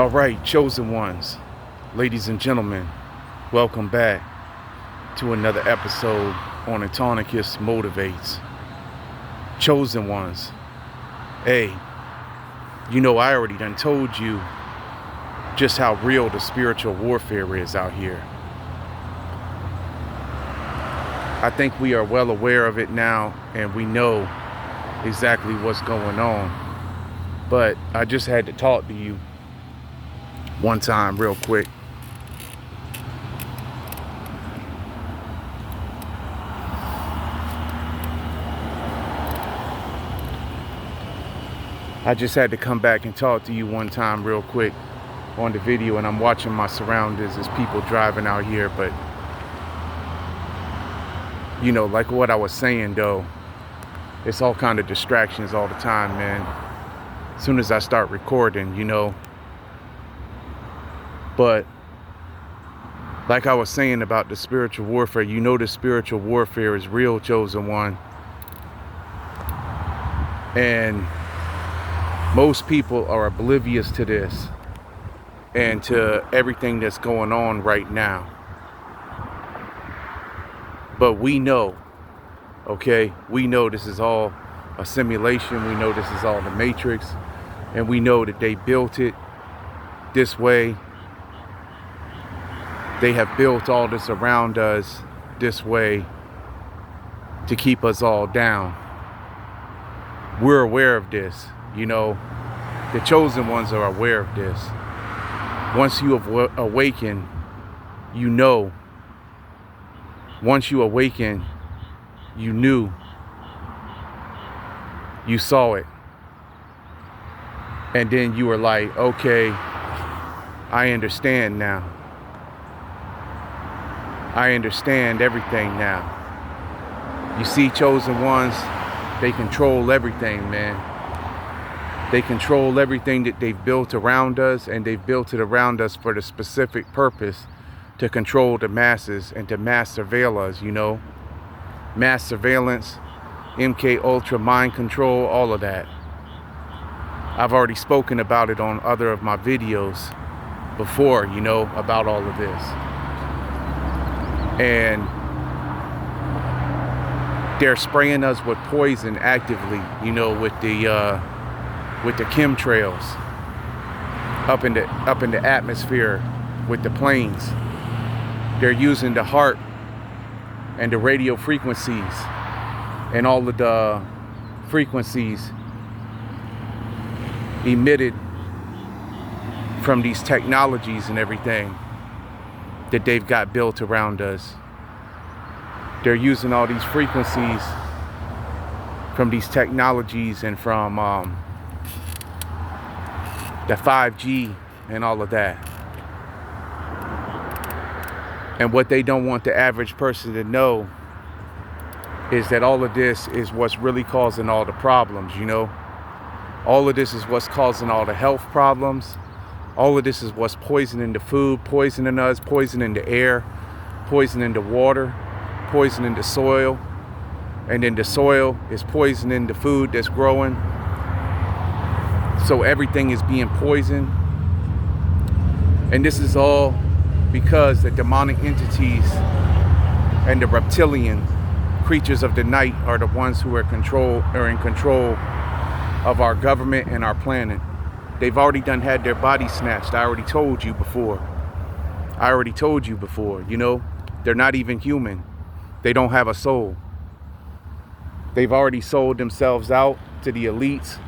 All right, chosen ones, ladies and gentlemen, welcome back to another episode on Autonicus Motivates. Chosen ones, hey, I already done told you just how real the spiritual warfare is out here. I think we are well aware of it now, and we know exactly what's going on. But I just had to talk to you one time real quick. I just had to come back and talk to you one time real quick on the video, and I'm watching my surroundings as people driving out here. But like what I was saying though, it's all kind of distractions all the time, man. As soon as I start recording, But like I was saying about the spiritual warfare, the spiritual warfare is real, chosen one. And most people are oblivious to this and to everything that's going on right now. But we know, okay? We know this is all a simulation. We know this is all the Matrix. And we know that they built it this way. They have built all this around us this way to keep us all down. We're aware of this, The chosen ones are aware of this. Once you awaken, Once you awaken, you knew. You saw it. And then you were like, okay, I understand now. I understand everything now. You see, chosen ones, they control everything, man. They control everything that they've built around us, and they've built it around us for the specific purpose to control the masses and to mass surveil us, Mass surveillance, MK Ultra, mind control, all of that. I've already spoken about it on other of my videos before, about all of this. And they're spraying us with poison actively, with the chemtrails up in the atmosphere with the planes. They're using the HAARP and the radio frequencies and all of the frequencies emitted from these technologies and everything that they've got built around us. They're using all these frequencies from these technologies and from the 5G and all of that. And what they don't want the average person to know is that all of this is what's really causing all the problems, All of this is what's causing all the health problems. All of this is what's poisoning the food, poisoning us, poisoning the air, poisoning the water, poisoning the soil. And then the soil is poisoning the food that's growing. So everything is being poisoned. And this is all because the demonic entities and the reptilian creatures of the night are the ones who are in control of our government and our planet. They've already had their bodies snatched. I already told you before. They're not even human. They don't have a soul. They've already sold themselves out to the elites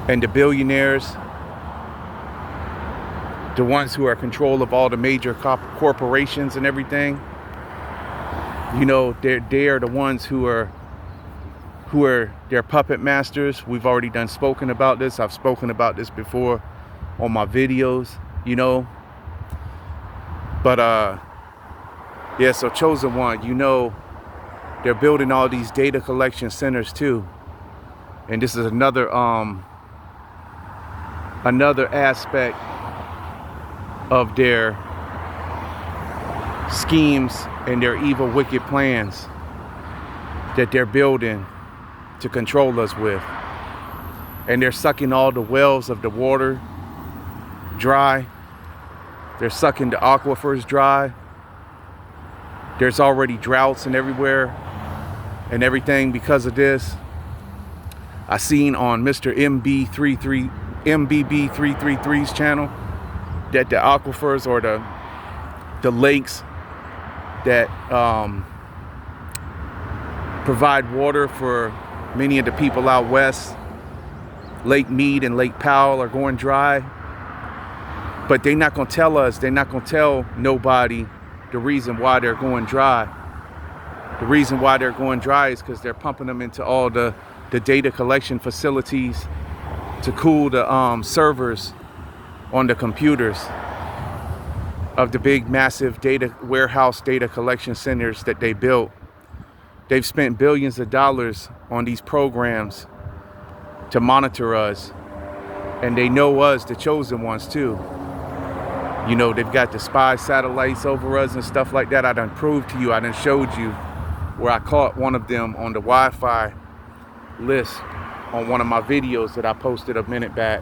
and the billionaires, the ones who are in control of all the major corporations and everything. They are the ones who are their puppet masters. We've already spoken about this. I've spoken about this before on my videos, But so chosen one, they're building all these data collection centers too. And this is another aspect of their schemes and their evil, wicked plans that they're building to control us with. And they're sucking all the wells of the water dry. They're sucking the aquifers dry. There's already droughts and everywhere and everything because of this. I seen on Mr. MBB333's channel that the aquifers or the lakes that provide water for many of the people out west, Lake Mead and Lake Powell, are going dry. But they're not going to tell us, they're not going to tell nobody the reason why they're going dry. The reason why they're going dry is because they're pumping them into all the data collection facilities to cool the servers on the computers of the big massive data warehouse data collection centers that they built. They've spent billions of dollars on these programs to monitor us, and they know us, the chosen ones, too. You know, they've got the spy satellites over us and stuff like that. I done proved to you, I done showed you where I caught one of them on the Wi-Fi list on one of my videos that I posted a minute back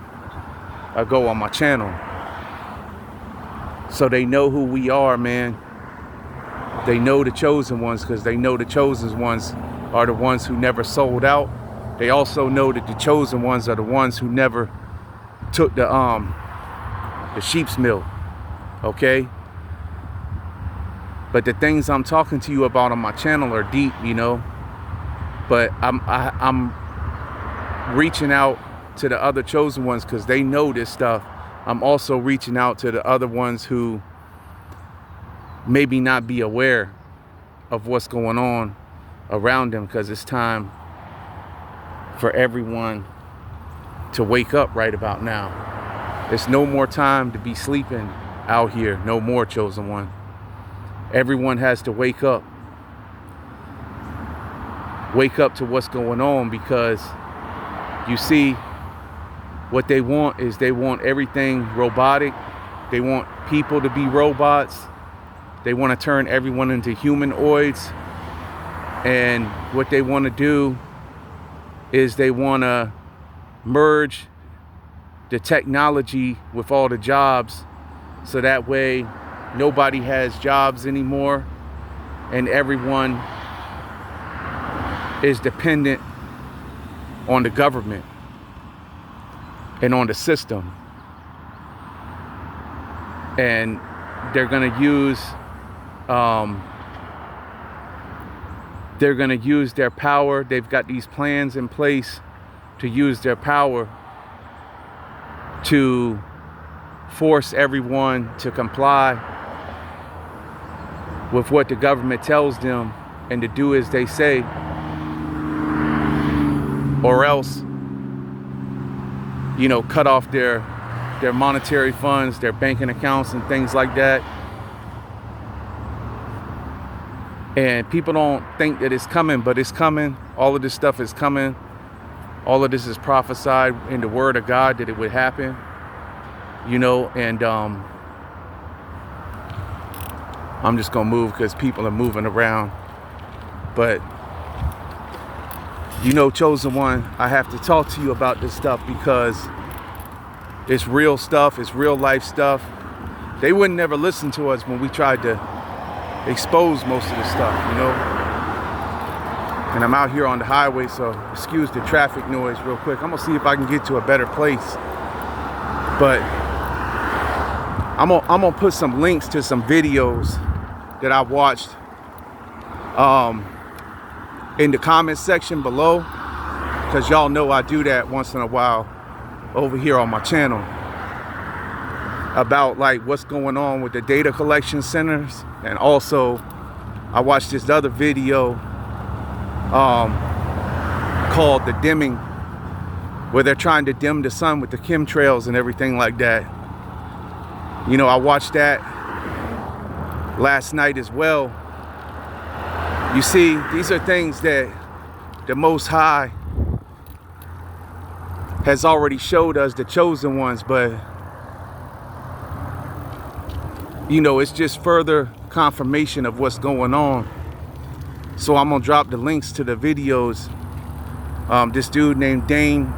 ago on my channel. So they know who we are, man. They know the chosen ones because they know the chosen ones are the ones who never sold out. They also know that the chosen ones are the ones who never took the sheep's milk, okay? But the things I'm talking to you about on my channel are deep, you know. But I'm reaching out to the other chosen ones because they know this stuff. I'm also reaching out to the other ones who maybe not be aware of what's going on around them, because it's time for everyone to wake up right about now. It's no more time to be sleeping out here. No more, chosen one. Everyone has to wake up. Wake up to what's going on, because you see, what they want is they want everything robotic. They want people to be robots. They want to turn everyone into humanoids. And what they want to do is they want to merge the technology with all the jobs, so that way nobody has jobs anymore and everyone is dependent on the government and on the system. And they're going to use their power. They've got these plans in place to use their power to force everyone to comply with what the government tells them and to do as they say, or else, you know, cut off their monetary funds, their banking accounts and things like that. And people don't think that it's coming, but it's coming. All of this stuff is coming. All of this is prophesied in the word of God that it would happen, you know. And I'm just gonna move because people are moving around. But you know, chosen one, I have to talk to you about this stuff because it's real stuff, it's real life stuff. They wouldn't never listen to us when we tried to expose most of the stuff, you know. And I'm out here on the highway, so excuse the traffic noise real quick. I'm gonna see if I can get to a better place. But I'm gonna put some links to some videos that I watched in the comment section below, because y'all know I do that once in a while over here on my channel, about like what's going on with the data collection centers. And also I watched this other video called The Dimming, where they're trying to dim the sun with the chemtrails and everything like that. You know, I watched that last night as well. You see, these are things that the Most High has already showed us, the chosen ones, but you know, it's just further confirmation of what's going on. So I'm gonna drop the links to the videos. This dude named Dane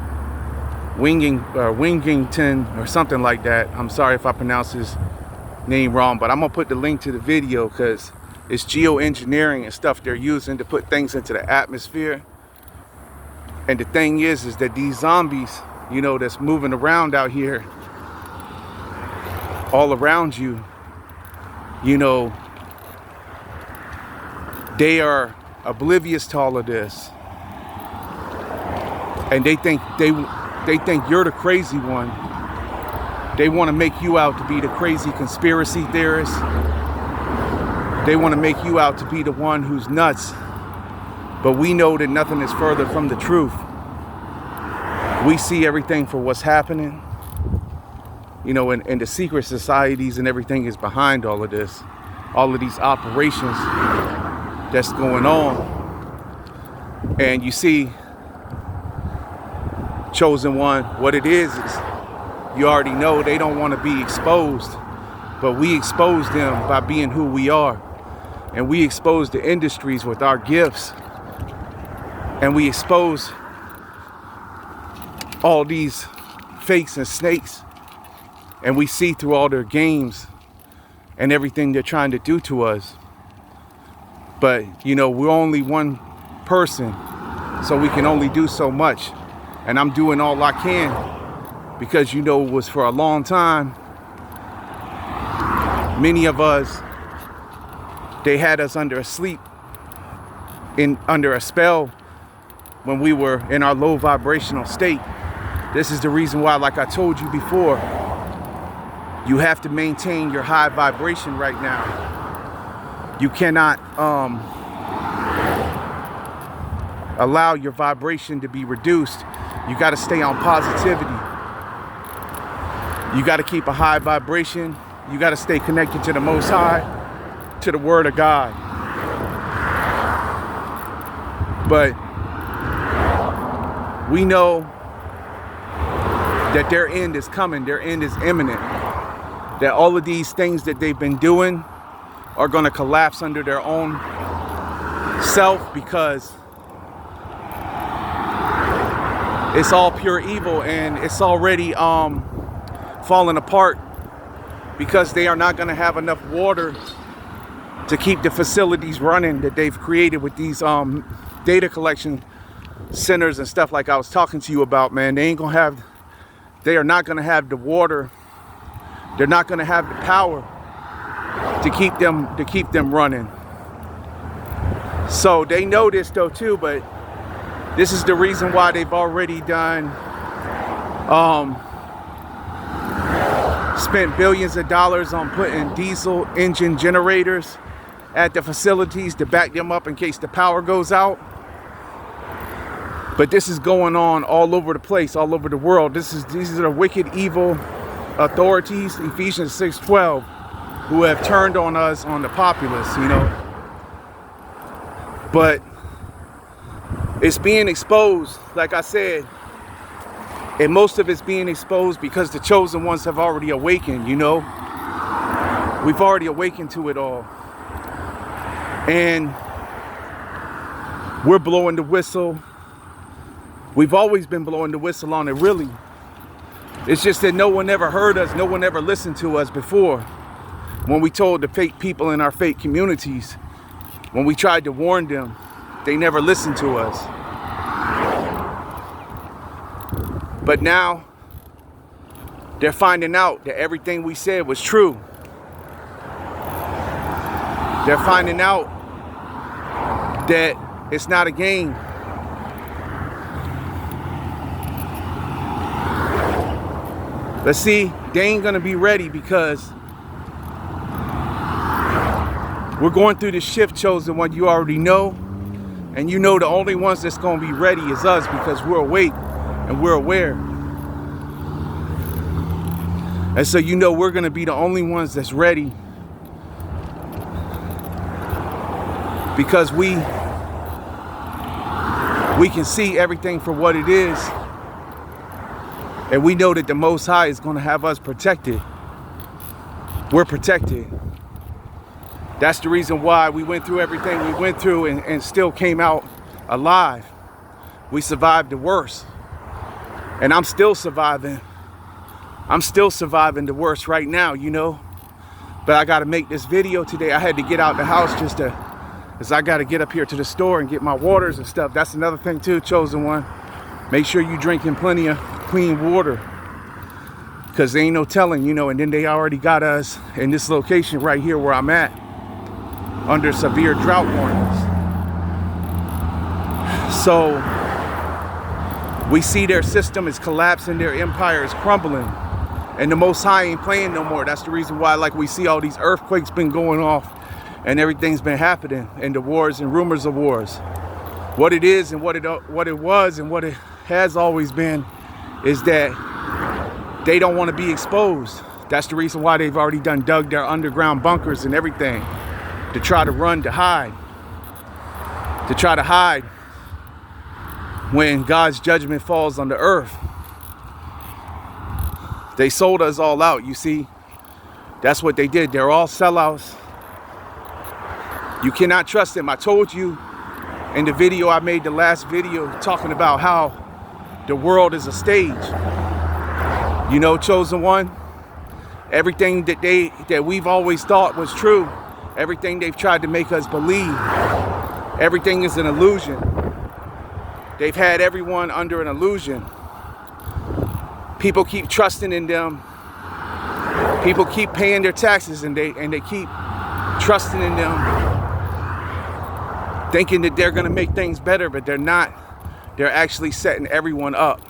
Wingington or something like that. I'm sorry if I pronounce his name wrong, but I'm gonna put the link to the video because it's geoengineering and stuff they're using to put things into the atmosphere. And the thing is that these zombies, you know, that's moving around out here, all around you, you know, they are oblivious to all of this, and they think you're the crazy one. They want to make you out to be the crazy conspiracy theorist. They want to make you out to be the one who's nuts. But we know that nothing is further from the truth. We see everything for what's happening. You know, and the secret societies and everything is behind all of this. All of these operations that's going on. And you see, Chosen One, what it is you already know they don't want to be exposed. But we expose them by being who we are. And we expose the industries with our gifts. And we expose all these fakes and snakes. And we see through all their games and everything they're trying to do to us. But, you know, we're only one person, so we can only do so much. And I'm doing all I can because, you know, it was for a long time. Many of us, they had us under a sleep, under a spell when we were in our low vibrational state. This is the reason why, like I told you before, you have to maintain your high vibration right now. You cannot allow your vibration to be reduced. You got to stay on positivity. You got to keep a high vibration. You got to stay connected to the Most High, to the Word of God. But we know that their end is coming. Their end is imminent. That all of these things that they've been doing are going to collapse under their own self because it's all pure evil and it's already falling apart because they are not going to have enough water to keep the facilities running that they've created with these data collection centers and stuff like I was talking to you about, man. They are not going to have the water. They're not going to have the power to keep them running. So they know this though too, but this is the reason why they've already done spent billions of dollars on putting diesel engine generators at the facilities to back them up in case the power goes out. But this is going on all over the place, all over the world. These are the wicked, evil authorities, Ephesians 6:12, who have turned on us, on the populace, you know. But it's being exposed, like I said, and most of it's being exposed because the chosen ones have already awakened, you know. We've already awakened to it all. And we're blowing the whistle. We've always been blowing the whistle on it, really. It's just that no one ever heard us, no one ever listened to us before. When we told the fake people in our fake communities, when we tried to warn them, they never listened to us. But now, they're finding out that everything we said was true. They're finding out that it's not a game. But see, they ain't gonna be ready because we're going through the shift, chosen one, you already know. And you know the only ones that's gonna be ready is us because we're awake and we're aware. And so you know we're gonna be the only ones that's ready because we can see everything for what it is. And we know that the Most High is going to have us protected. We're protected. That's the reason why we went through everything we went through and still came out alive. We survived the worst. And I'm still surviving. I'm still surviving the worst right now, you know. But I got to make this video today. I had to get out the house because I got to get up here to the store and get my waters and stuff. That's another thing too, Chosen One. Make sure you drinking plenty of clean water, because there ain't no telling, you know. And then they already got us in this location right here where I'm at under severe drought warnings. So we see their system is collapsing, their empire is crumbling, and the Most High ain't playing no more. That's the reason why, like, we see all these earthquakes been going off and everything's been happening, and the wars and rumors of wars. What it is and what it was and what it has always been is that they don't want to be exposed. That's the reason why they've already dug their underground bunkers and everything, to try to run, to hide when God's judgment falls on the earth. They sold us all out, you see. That's what they did. They're all sellouts. You cannot trust them. I told you in the video I made, the last video, talking about how the world is a stage. You know, Chosen One, everything that we've always thought was true, everything they've tried to make us believe, everything is an illusion. They've had everyone under an illusion. People keep trusting in them. People keep paying their taxes, and they keep trusting in them, thinking that they're gonna make things better, but they're not. They're actually setting everyone up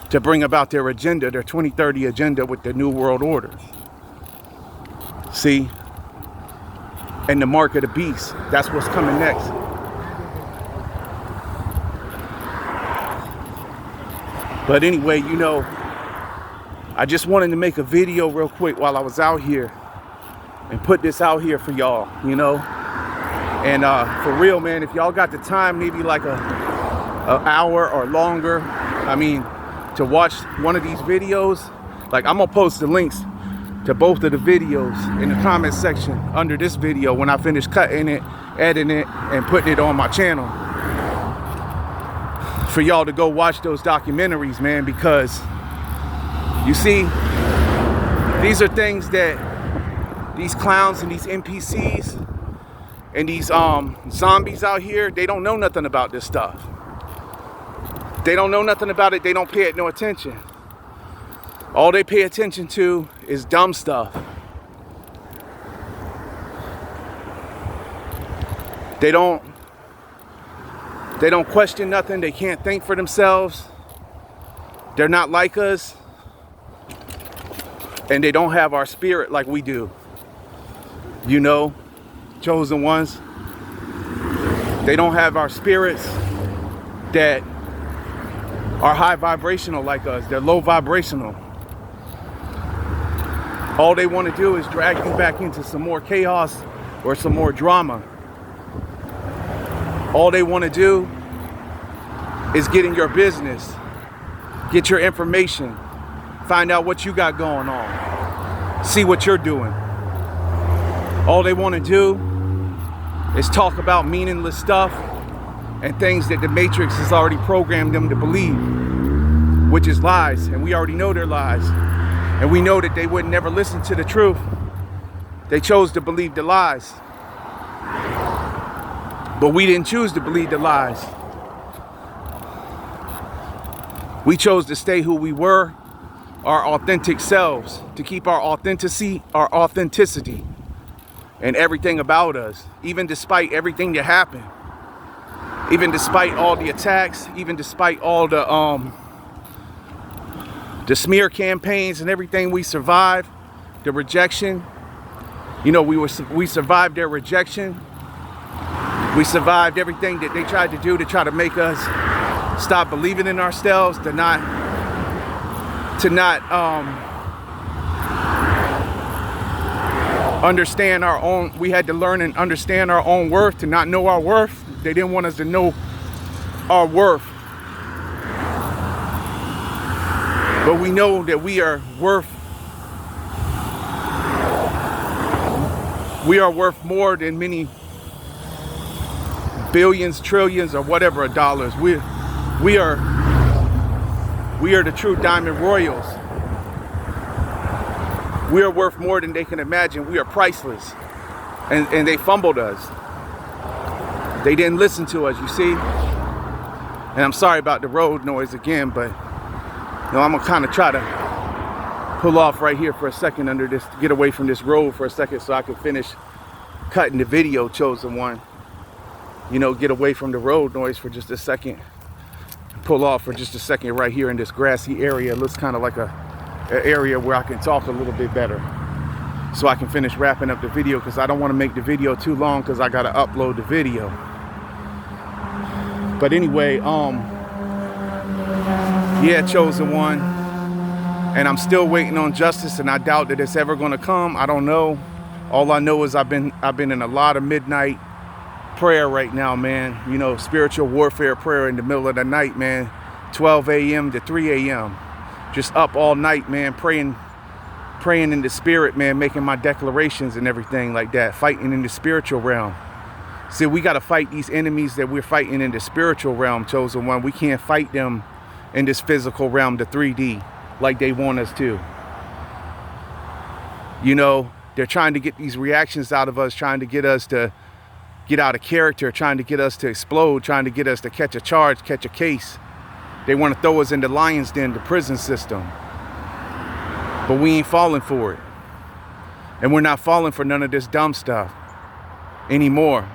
to bring about their agenda, their 2030 agenda with the New World Order. See? And the mark of the beast. That's what's coming next. But anyway, you know, I just wanted to make a video real quick while I was out here and put this out here for y'all, you know. And for real, man, if y'all got the time, maybe like an hour or longer, I mean, to watch one of these videos, like, I'm gonna post the links to both of the videos in the comment section under this video when I finish cutting it, editing it, and putting it on my channel, for y'all to go watch those documentaries, man. Because you see, these are things that these clowns and these NPCs and these zombies out here, they don't know nothing about this stuff. They don't know nothing about it. They don't pay it no attention. All they pay attention to is dumb stuff. They don't question nothing. They can't think for themselves. They're not like us. And they don't have our spirit like we do. You know, Chosen Ones. They don't have our spirits that are high vibrational like us. They're low vibrational. All they want to do is drag you back into some more chaos or some more drama. All they want to do is get in your business, get your information, find out what you got going on, see what you're doing. All they want to do is talk about meaningless stuff and things that the Matrix has already programmed them to believe, which is lies. And we already know they're lies. And we know that they would never listen to the truth. They chose to believe the lies. But we didn't choose to believe the lies. We chose to stay who we were, our authentic selves, to keep our authenticity, and everything about us, even despite everything that happened, even despite all the attacks, even despite all the smear campaigns and everything. We survived the rejection. You know, we survived their rejection. We survived everything that they tried to do to try to make us stop believing in ourselves, to not understand our own. We had to learn and understand our own worth, to not know our worth. They didn't want us to know our worth. But we know that we are worth more than many billions, trillions, or whatever of dollars. We are the true Diamond Royals. We are worth more than they can imagine. We are priceless. And they fumbled us. They didn't listen to us, you see? And I'm sorry about the road noise again, but I'm gonna kind of try to pull off right here for a second under this, get away from this road for a second so I can finish cutting the video, Chosen One. Get away from the road noise for just a second. Pull off for just a second right here in this grassy area. It looks kind of like an area where I can talk a little bit better, so I can finish wrapping up the video, because I don't want to make the video too long because I got to upload the video. But anyway, yeah, Chosen One, and I'm still waiting on justice, and I doubt that it's ever going to come. I don't know. All I know is I've been in a lot of midnight prayer right now, man. Spiritual warfare prayer in the middle of the night, man. 12 a.m. to 3 a.m. Just up all night, man, praying in the spirit, man, making my declarations and everything like that, fighting in the spiritual realm. See, we got to fight these enemies that we're fighting in the spiritual realm, Chosen One. We can't fight them in this physical realm, the 3D, like they want us to. They're trying to get these reactions out of us, trying to get us to get out of character, trying to get us to explode, trying to get us to catch a charge, catch a case. They want to throw us in the lion's den, the prison system. But we ain't falling for it. And we're not falling for none of this dumb stuff anymore.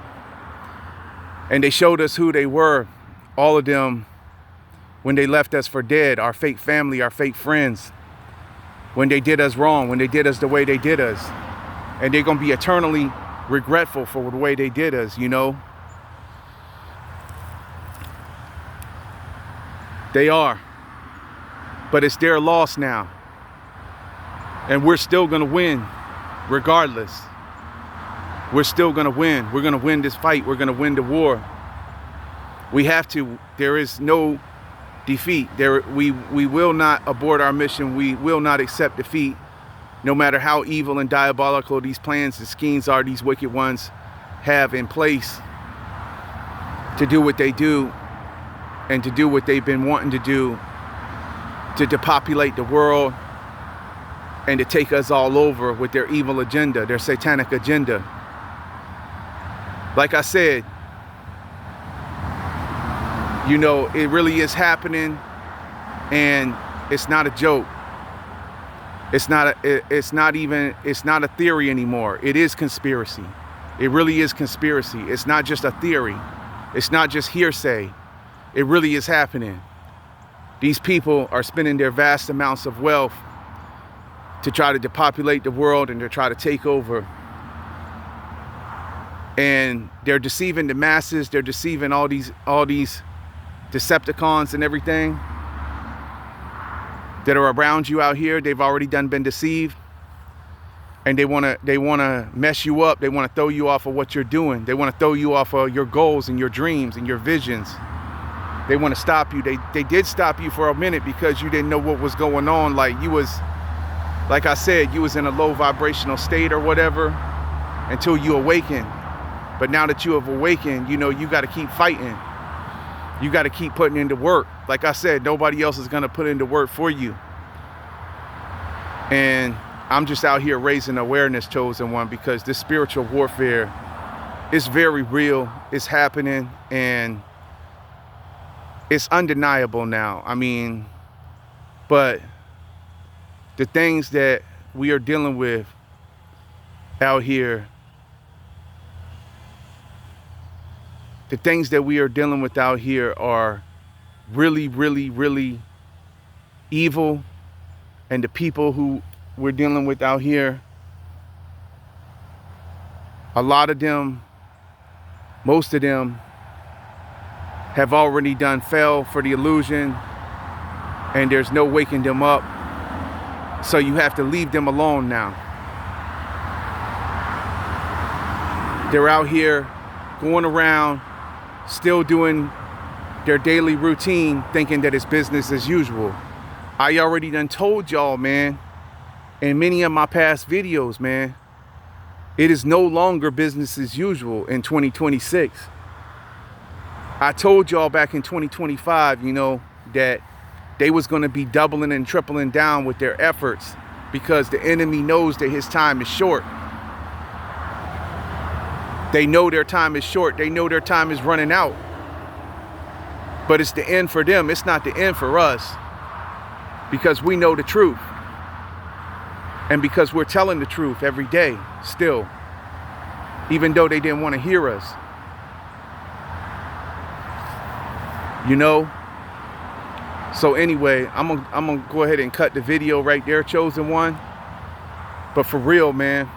And they showed us who they were, all of them, when they left us for dead, our fake family, our fake friends, when they did us wrong, when they did us the way they did us. And they're going to be eternally regretful for the way they did us, They are. But it's their loss now. And we're still going to win regardless. We're still going to win. We're going to win this fight. We're going to win the war. We have to. There is no defeat. We will not abort our mission. We will not accept defeat. No matter how evil and diabolical these plans and schemes are, these wicked ones have in place to do what they do and to do what they've been wanting to do, to depopulate the world and to take us all over with their evil agenda, their satanic agenda. Like I said, it really is happening, and it's not a joke. It's not a theory anymore. It is conspiracy. It really is conspiracy. It's not just a theory. It's not just hearsay. It really is happening. These people are spending their vast amounts of wealth to try to depopulate the world and to try to take over. And they're deceiving the masses. They're deceiving all these Decepticons and everything that are around you out here. They've already been deceived, and they want to mess you up. They want to throw you off of what you're doing. They want to throw you off of your goals and your dreams and your visions. They want to stop you. They did stop you for a minute because you didn't know what was going on. Like I said, you was in a low vibrational state or whatever until you awaken. But now that you have awakened, you got to keep fighting. You got to keep putting into work. Like I said, nobody else is going to put into work for you. And I'm just out here raising awareness, Chosen One, because this spiritual warfare is very real. It's happening, and it's undeniable now. But the things that we are dealing with out here, are really, really, really evil. And the people who we're dealing with out here, a lot of them, most of them, have already fell for the illusion, and there's no waking them up. So you have to leave them alone now. They're out here going around, still doing their daily routine, thinking that it's business as usual. I already told y'all, man, in many of my past videos, man, it is no longer business as usual in 2026. I told y'all back in 2025, you know, that they was going to be doubling and tripling down with their efforts because the enemy knows that his time is short. They know their time is short. They know their time is running out. But it's the end for them. It's not the end for us, because we know the truth. And because we're telling the truth every day still, even though they didn't want to hear us. You know? So anyway, I'm gonna go ahead and cut the video right there, Chosen One. But for real, man,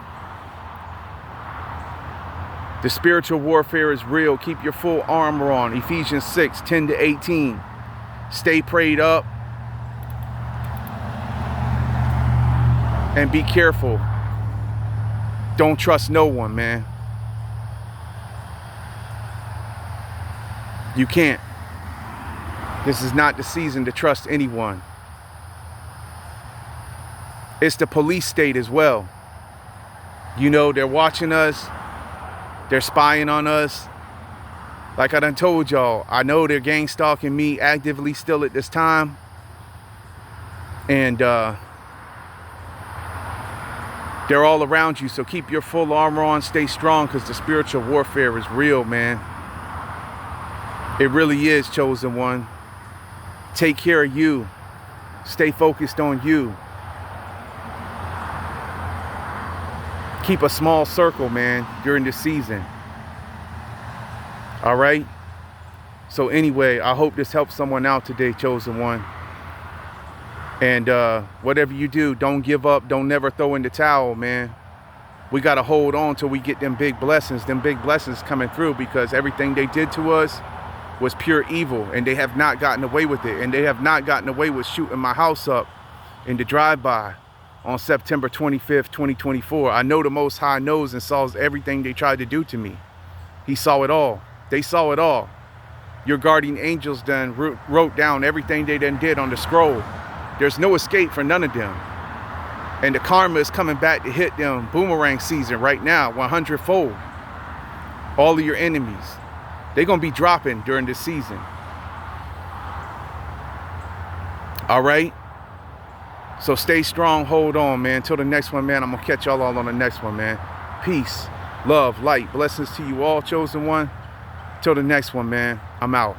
the spiritual warfare is real. Keep your full armor on. Ephesians 6:10-18. Stay prayed up. And be careful. Don't trust no one, man. You can't. This is not the season to trust anyone. It's the police state as well. You know, they're watching us. They're spying on us. Like I done told y'all, I know they're gang stalking me actively still at this time. And they're all around you. So keep your full armor on. Stay strong, because the spiritual warfare is real, man. It really is, Chosen One. Take care of you. Stay focused on you. Keep a small circle, man, during this season. All right? So anyway, I hope this helps someone out today, Chosen One. And whatever you do, don't give up. Don't never throw in the towel, man. We got to hold on till we get them big blessings. Them big blessings coming through, because everything they did to us was pure evil, and they have not gotten away with it. And they have not gotten away with shooting my house up in the drive-by on September 25th, 2024. I know the Most High knows and saw everything they tried to do to me. He saw it all. They saw it all. Your guardian angels done wrote down everything they done did on the scroll. There's no escape for none of them. And the karma is coming back to hit them boomerang season right now, 100-fold. All of your enemies, they're going to be dropping during this season. All right? So stay strong, hold on, man. Till the next one, man. I'm going to catch y'all all on the next one, man. Peace, love, light, blessings to you all, Chosen One. Till the next one, man. I'm out.